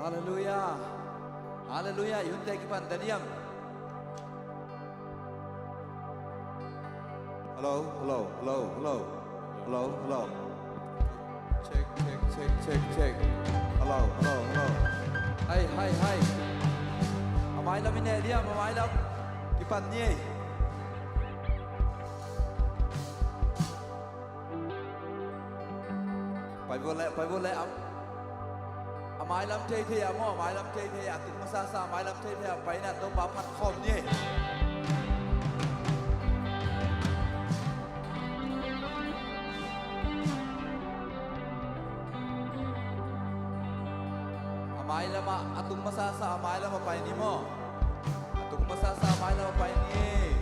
Haleluya. Haleluya. Yunte kipan Daniam. Hello, hello, hello, hello, hello, hello. Check, check, check, check, check. Hello, hello, hello. Hai, hai, hai. Amai lam ini dia, amai lam kipan ni. Pai boleh am. Amai lam teh teh amo, amai lam teh teh atik masasa, amai lam teh teh pai nak tu bapat kom ni. Amai lama atung masasa, amai lama pai ni mo. Atung masasa, amai lama pai ni.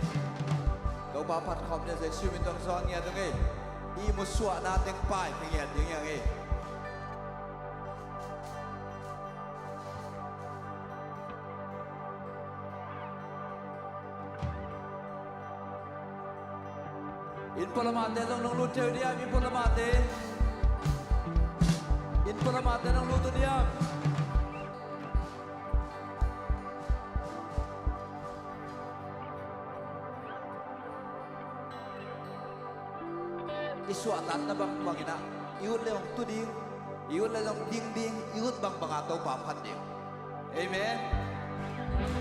Tu bapat kom ni saya siu minta soal ni ada ni. I musua na teng pai pengen yang ni. In polamate nong lutu dia, in polamate. In polamate nong lutu dia. Isuatan na bang bangina, iut leong tuding, iut leong ding, iut bang bangatau papan ding. Amen.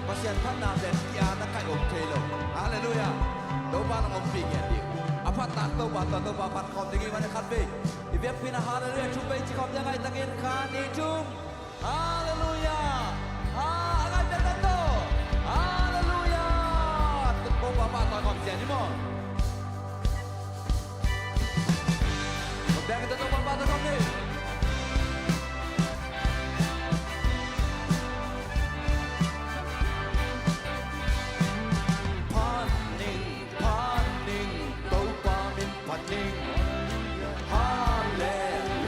Pasien pan na bestia na kayo kelo. Haleluya. Doa na ngopingin ding. Apa tak tahu bato papan kom tinggi mana katbe. Ibiak pina haleluya cumbai cikom jangai tangin kan icum. Haleluya. Agak tertentu. Haleluya. Tepuk bapak kom jadi mo. Jangan kita coba pada kami. Paning, tau pamin paning. Haleluya,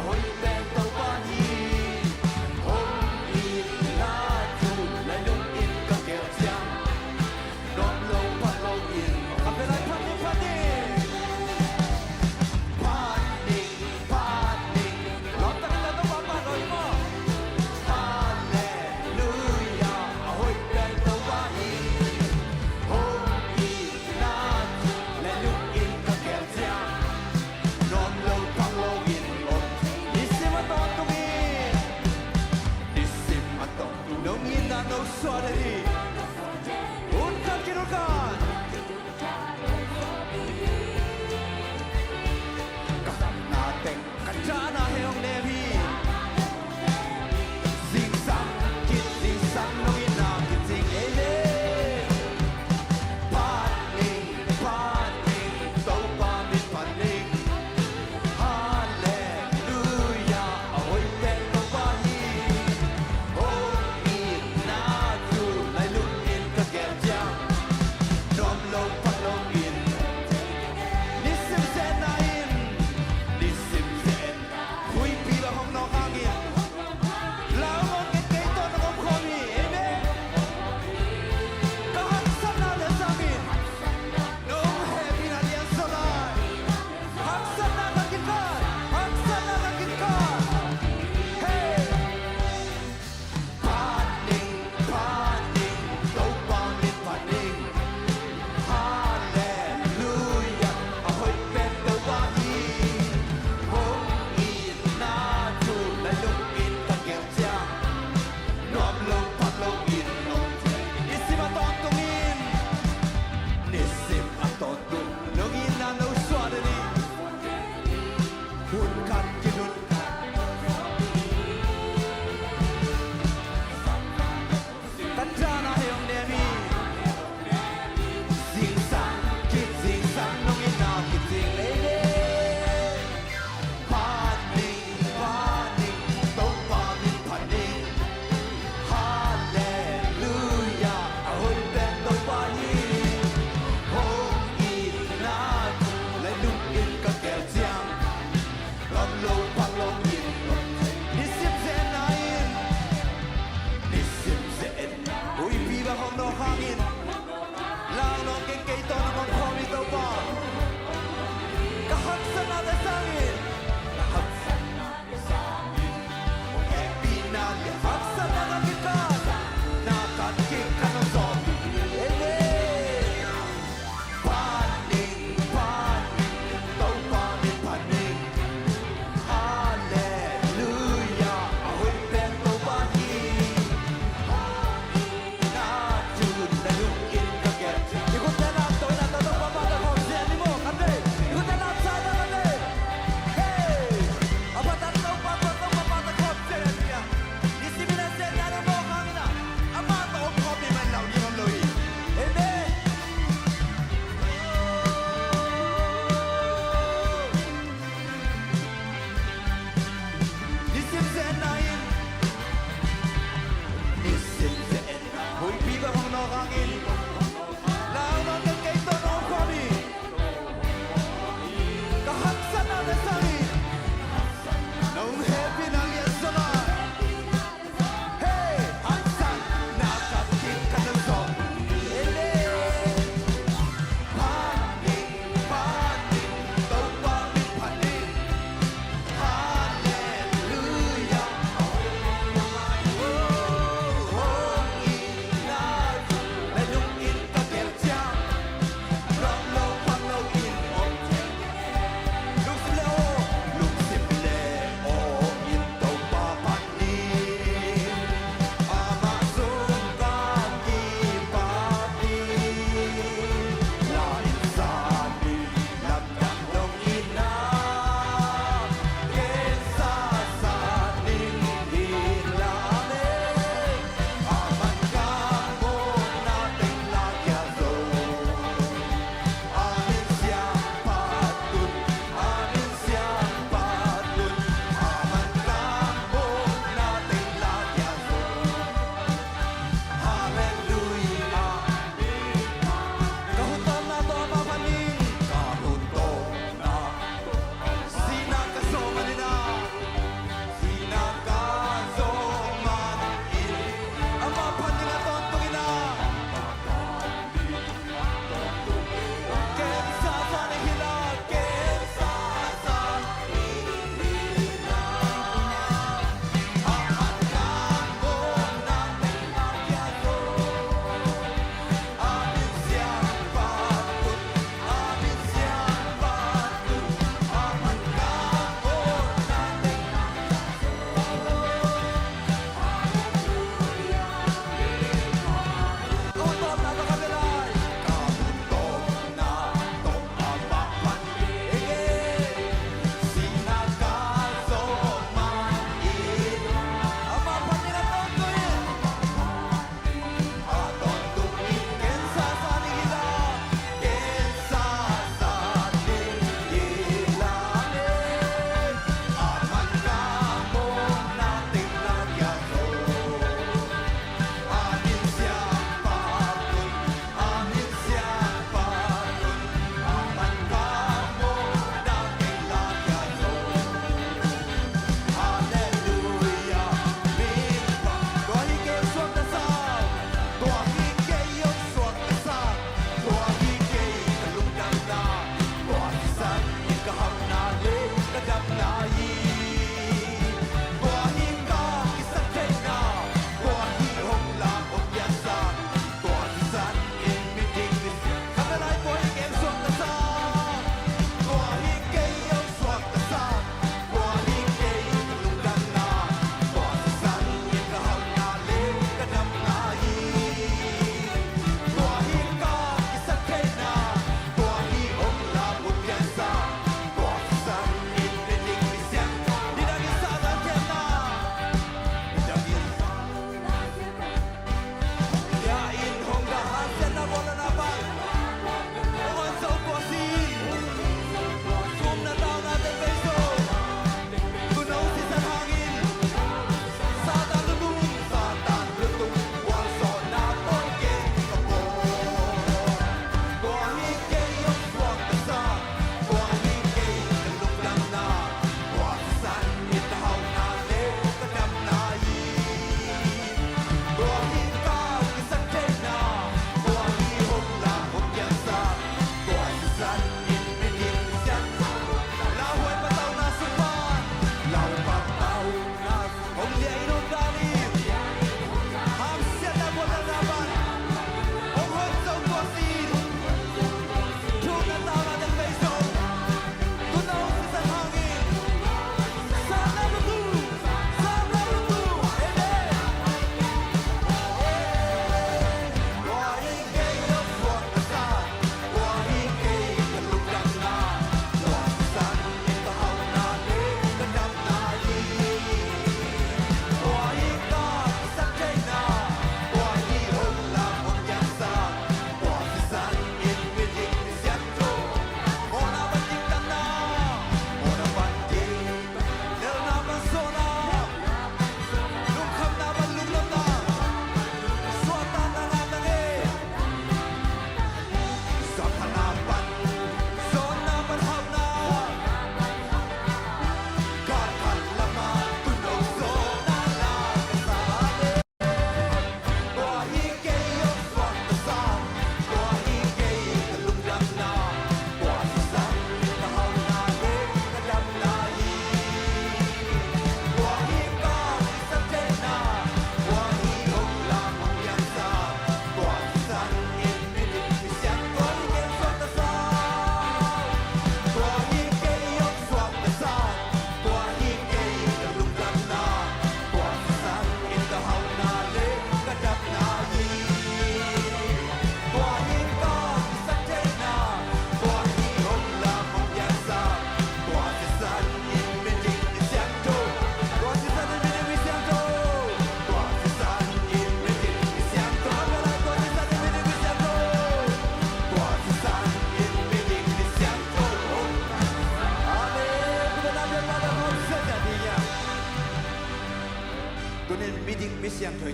ahoy ben tau panin. Hong ilaju, lalung in kakil siang. Dom low pat low in, kapelay paning.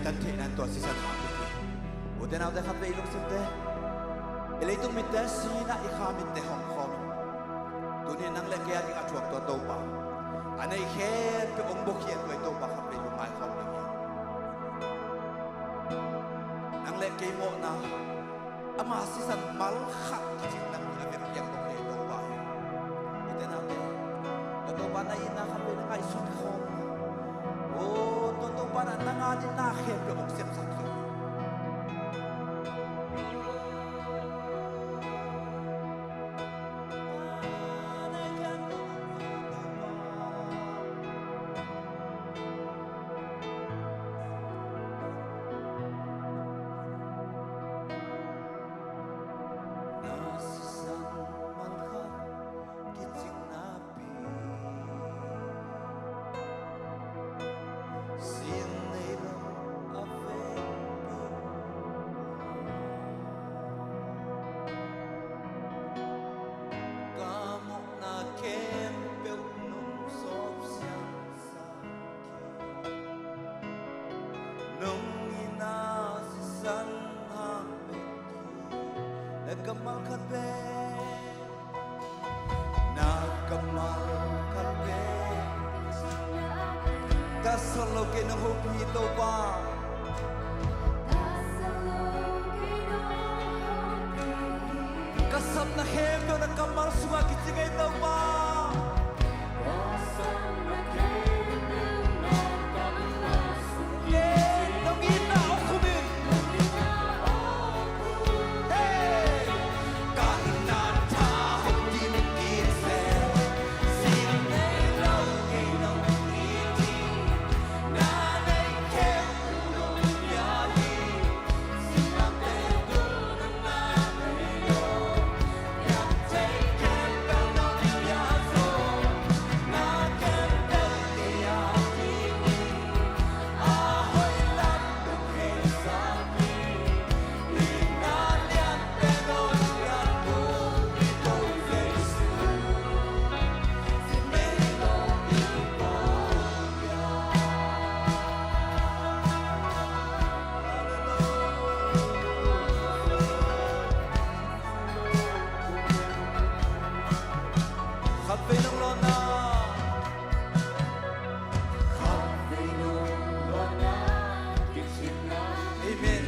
กันเทนันตัวสิสันหาพิธีอุเทนเอาแต่ขับไปลุงสิเตเอเลยต้องมีแต่สีน่ะอีขามิเตห้องคอมตัวนี้นั่งเล็กแก่ที่อาชวกตัวโตป่าอันนี้แค่เป็นองค์บุคคลตัวโตป่าขับไปลุงไม้คอมอย่างนี้นั่งเล็กแก่โมนะอามาสิสันมัลขัดจริงนั่งมีอะไรอย่างบุคคลโตป่าอุเทนเอาแต่ตัวบ้านนั้นนะขับไปนั่งไอ้สุดคอมโอ้ตัวบ้านนั้นนั่งอันนี้น่าเข็มเป็นองค์เสียมสักสุดKamal kalbe, na kamal kalbe, dasalo kinahupi to ba? Kasam na hemdo na kamal sumagit sigay to ba?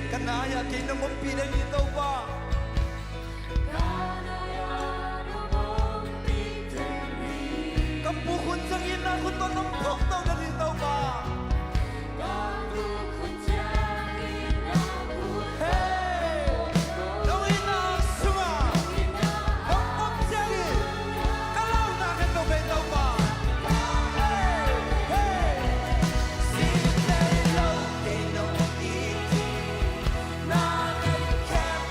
Kanaya kinong mo pinay dito ba? Kapukon sa ina ko to ng doktor na dito ba? Hey! Nung ina suma! Nung pagsyagi! Kalaw na kito ba ito ba? Hey! Hey! Sinay low kinong iti na nagkep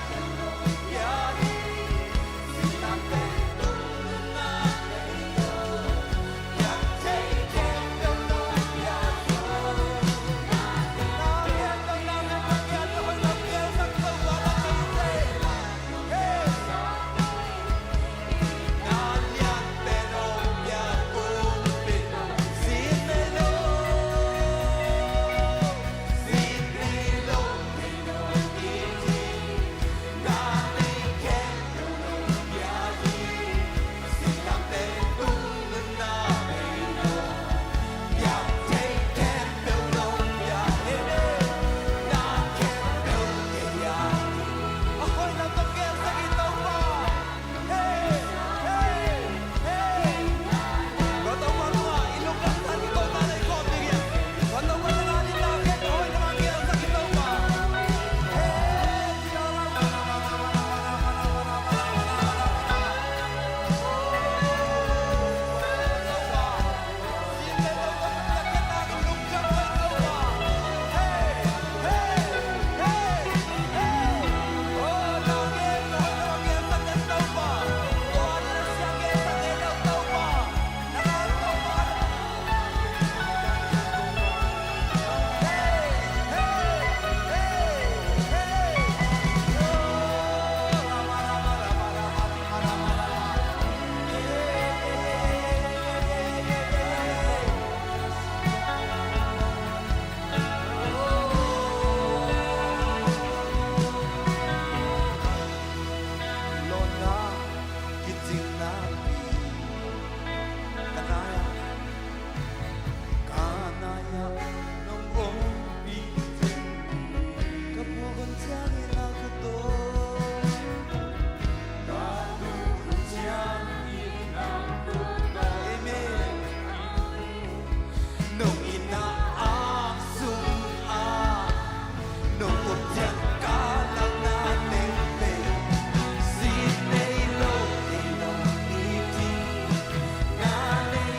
napi kanaya nung umpitin kapugan siyang inakuto kapugan siyang inakuto amen nung inaaksungan nung utyang kalang natin sinay lo ilong iti nanay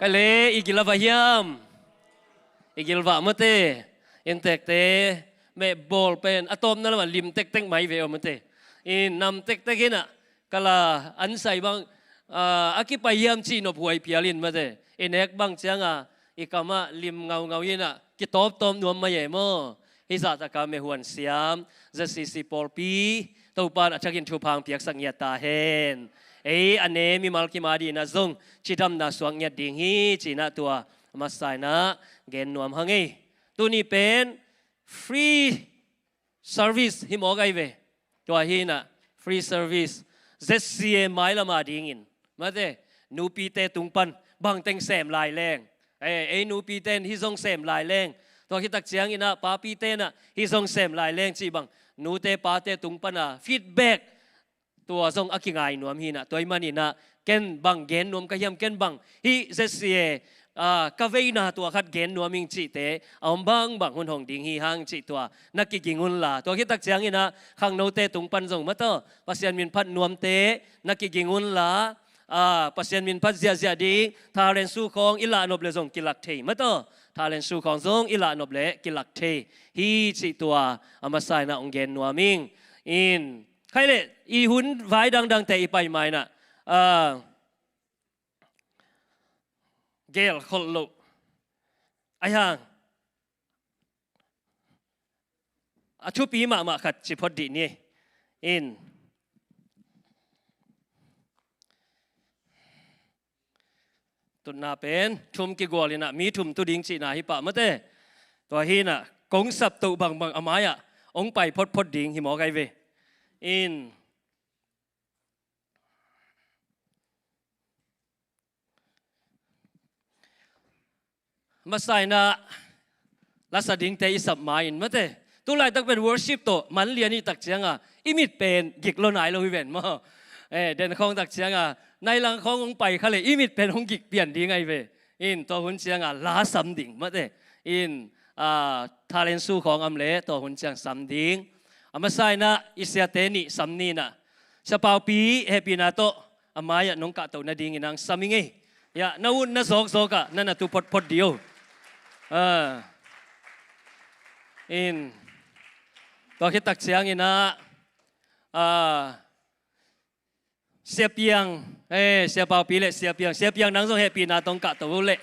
kale igilava hiam igilva mate intek te me bol pen atom na naman lim tek tek mai veo mate in nam tek tek hina kala ansai bang akipayam chi no puai pialin mate inek bang changa ikama lim ngau ngau hina kitop tom nuam ma ye mo hisa ta ka me huan siam za si pol pi to pan achakin thu phang piak sang ya ta hen ane mi mal ki madi na zong chidam na suang nya ding hi china tua masai na gen nuam hangi tu ni pen free service hi mo gai ve tua hi na free service ZCA mai la ma ding in ma de nu pi te tung pan bang teng sem lai leng nu pi ten hi zong sem lai leng tua ki tak chiang ina pa pi te na hi zong sem lai leng chi bang nu te pa te tung pan a feedbackตัวทรงอักง่ายนวมฮีนะตัวมันนี่นะเกนบังเกนนวมก็ยังเกนบังฮีเจสเซียกาเวนะตัวขัดเกนนวมิงจิเตเอาบังหุ่นหงดิ่งฮีหางจิตัวนักกิงหุ่นละตัวคิดตักเสียงนี่นะข้างโนเตตุงปันทรงมาต่อปัสยันมินพัดนวมเตนักกิงหุ่นละปัสยันมินพัดเสียดีทาเรนสู้ของอิลานบเลทรงกิลักเทมาต่อทาเรนสู้ของทรงอิลานบเลกิลักเทฮีจิตัวอามาใส่นะองเกนนวมิงอินใครเลยอีหุ่นไว้ดังแต่อีไปไม่น่ะเกลคนลุไอ้ห่างชุปีมาขัดจิพอดีนี่อินตุนนาเป็นชุมกิกวลินะมีชุมตุดิงจีนาฮิปะมะเต้ตัวฮีน่ะกงสับตุบังอามายะองไปพดดิ่งหิมอไกเวอินมาใส่นะลักษณะดิ่งเตอิสับมาอินมาเตตัวไรตักเป็น worship โตมันเรียนนี่ตักเชียงอ่ะอิมิดเป็นกิกโลไหนเราวิเวนมั้งเด่นของตักเชียงอ่ะในหลังขององไปเขาเลยอิมิดเป็นของกิกเปลี่ยนดิ่งไงเวอินตัวหุ่นเชียงอ่ะล้าซ้ำดิ่งมาเตอินทาเลนสู้ของอำเล่ตัวหุ่นเชียงซ้ำดิ่งอามาใส่นะอิสยาเตนี่ซ้ำนี่นะสปาวปีเฮปีนาโตอามายะน้องกะตัวนาดิ่งนังซ้ำมิงยะนาวุ่นนาโศกะนั่นน่ะตัวพดเดียวอินตัวคิดตักเสียงอินะเสียเปียงเสียเปล่าปีเละเสียเปียงนังส่งเฮปีนาตรงกะตัวเละ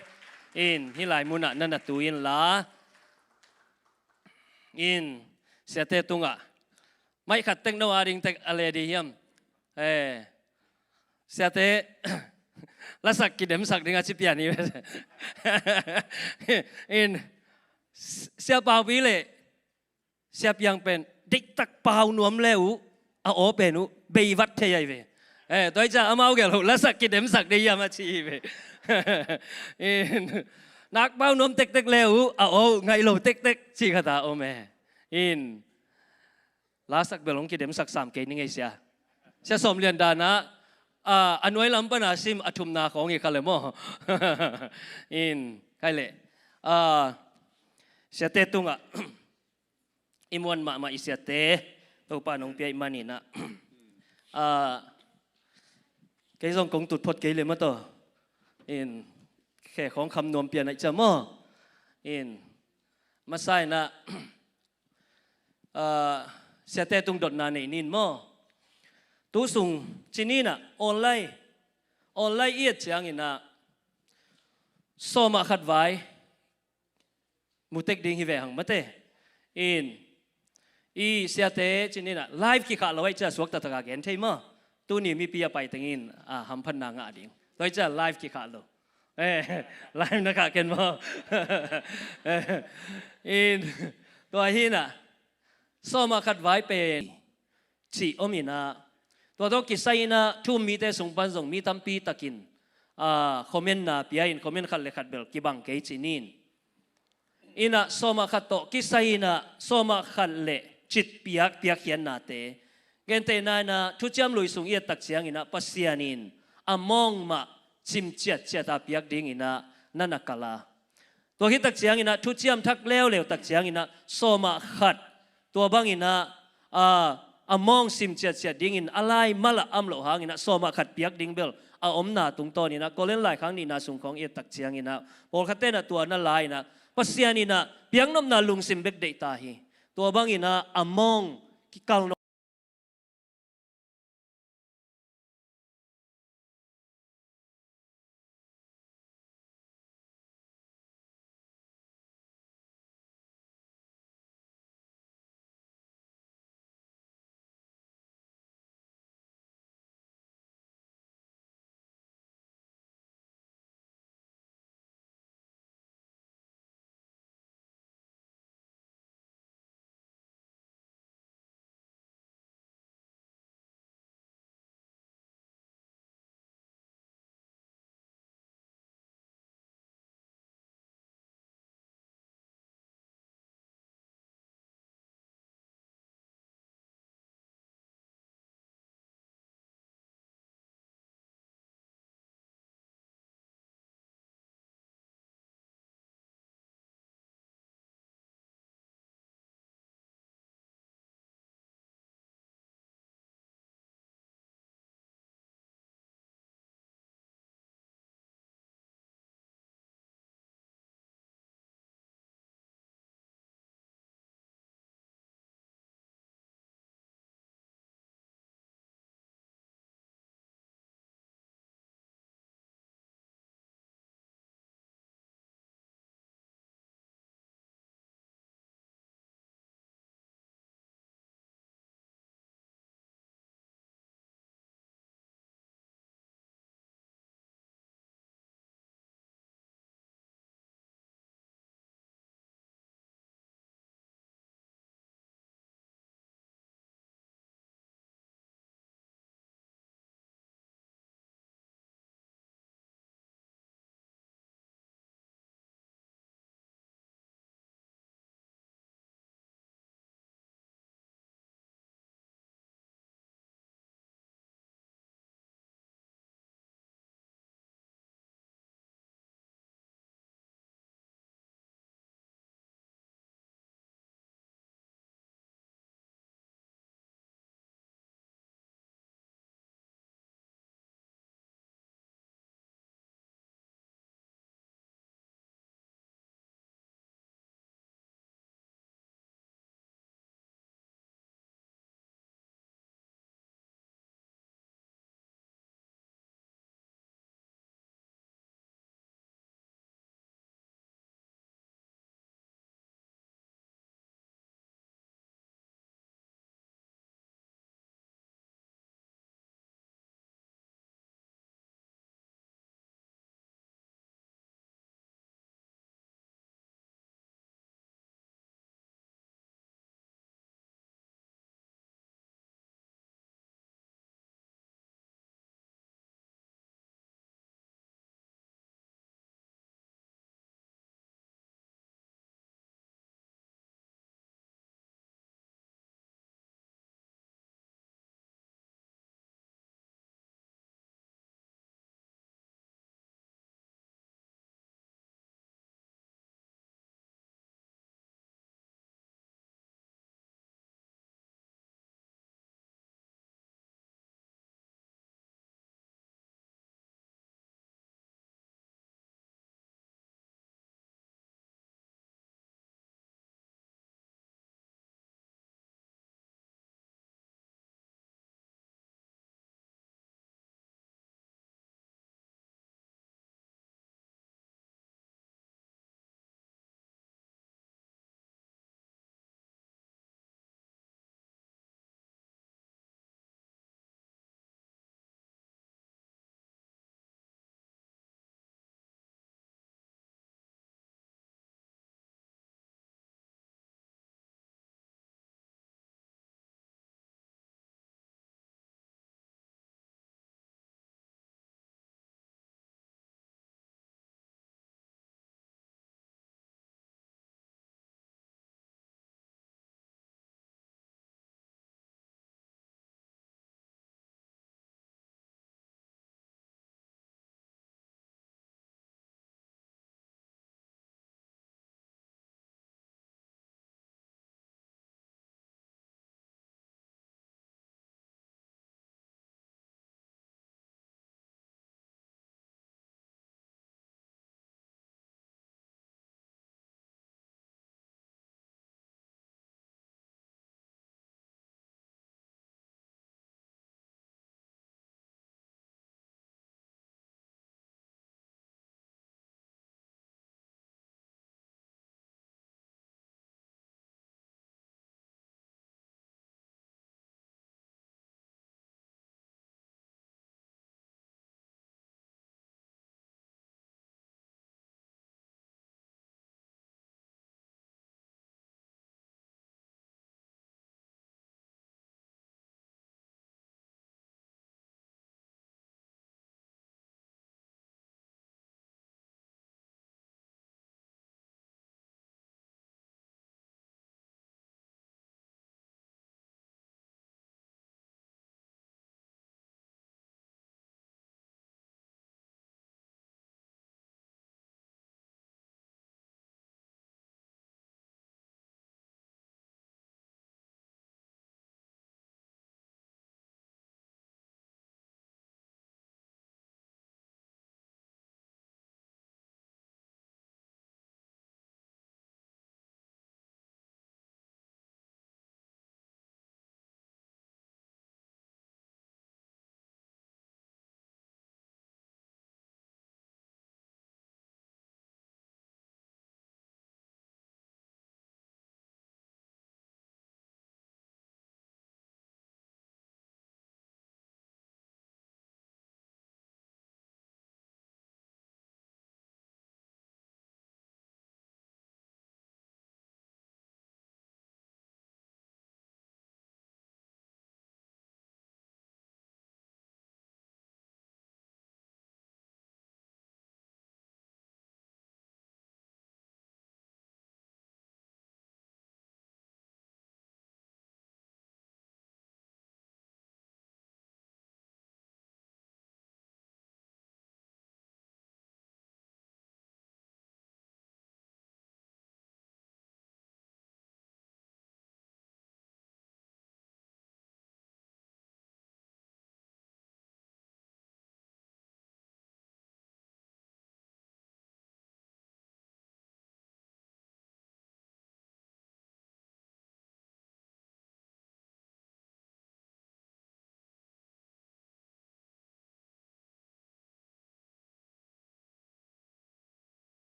อินที่หลายมุนนั่นน่ะตัวอินละอินเสียเตตุงอ่ะไม่ขัดเต็งนวาริงเต็กอะไรดีเยี่ยมเสียเตลักษณะกิเดมสักdengan cipian ini, in siapa pilih siapa yang pen diktak pau nuam leu, au penu beivat thei về, tôi cha amau cái lúcลักษณะกิเดมสักdia macam ini, in nak pau nuam tek leu, au ngai lo tek si kata ome, in ลักษณะbelong กิเดมสัก3 kini ngai sia som lian danaอันไว้ลำปนาซิมอธุมนาของอีกเลยมั้งอินใครเลยเสียเตตุงอ่ะอิมวันมาอิเสียเตตัวป่านองเปียมันนี่นะแกส่งกงตุดพดเกเลยมั้งตัวอินแค่ของคำนวณเปียนไอจะมั้งอินมาใส่นะเสียเตตุงดดนาในนินมั้งตัวส่งที่นี่นะออนไลน์เอียดเสียงอินะสมาขัดไว้มุเตกดิ่งฮิเวหังมาเตอินเสียเตที่นี่นะไลฟ์กี่ขาเราไว้จะสวกตะตะกาเกนใช่ไหมตัวนี้มีปียไปตั้งอินหัมพันนางอาดิ่งเราจะไลฟ์กี่ขาเราไลฟ์นักขาเกนมั้งอินตัวที่น่ะสมาขัดไว้เป็นชีอมินาตัวกิจไซนะทุ่มมีแต่ส่งปันส่งมีตั้มปีตะกินคอมเมนต์นะพี่อินคอมเมนต์ขัดเล็กขัดเบลกิบังเกจินินอินะสมาขัดโตกิจไซนะสมาขัดเละจิตปียกเขียนนาเตเกนเตนานะทุจามลุยส่งเอียตักเสียงอินะปัสยานินมองมาจิมเจียตาปียกดิ่งอินะนั่นนักกะลาตัวที่ตักเสียงอินะทุจามทักเลวตักเสียงอินะสมาขัดตัวบางอินะมองซิมเจียดิ่งอินอะไรมาละอัมโลหางอินะสมาขัดปียกดิ่งเบล อาอมนาตุงโตนี่นะก็เล่นหลายครั้งนี่นาสุงของเอตักเชียงนี่นะพอคัตเตนะตัวนั่นหลายนะปัสเซียนี่นะเพียงน้ำนาลุงซิมเบกเดตาฮีตัวบางนี่นะอมองกิกัล